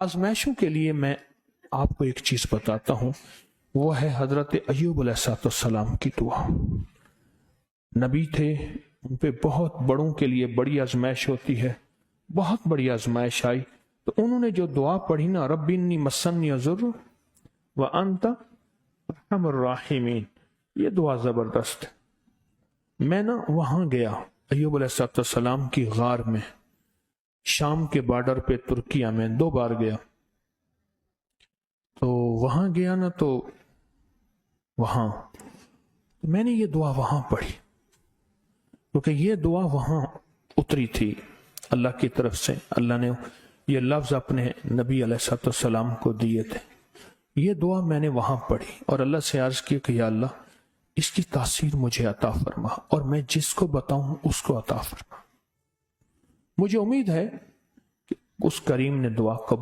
آزمائشوں کے لیے میں آپ کو ایک چیز بتاتا ہوں، وہ ہے حضرت ایوب علیہ السلام کی دعا۔ نبی تھے، ان پہ بہت بڑوں کے لیے بڑی آزمائش ہوتی ہے، بہت بڑی آزمائش آئی تو انہوں نے جو دعا پڑھی نا، رب انی مسنی الضر وانت ارحم الراحمین، یہ دعا زبردست ہے۔ میں نا وہاں گیا ایوب علیہ السلام کی غار میں، شام کے بارڈر پہ ترکیہ میں 2 بار گیا۔ تو وہاں گیا نا تو وہاں میں نے یہ دعا وہاں پڑھی، کیونکہ یہ دعا وہاں اتری تھی اللہ کی طرف سے۔ اللہ نے یہ لفظ اپنے نبی علیہ السلام کو دیے تھے۔ یہ دعا میں نے وہاں پڑھی اور اللہ سے عرض کی کہ یا اللہ اس کی تاثیر مجھے عطا فرما، اور میں جس کو بتاؤں اس کو عطا فرما۔ مجھے امید ہے کہ اس کریم نے دعا قبول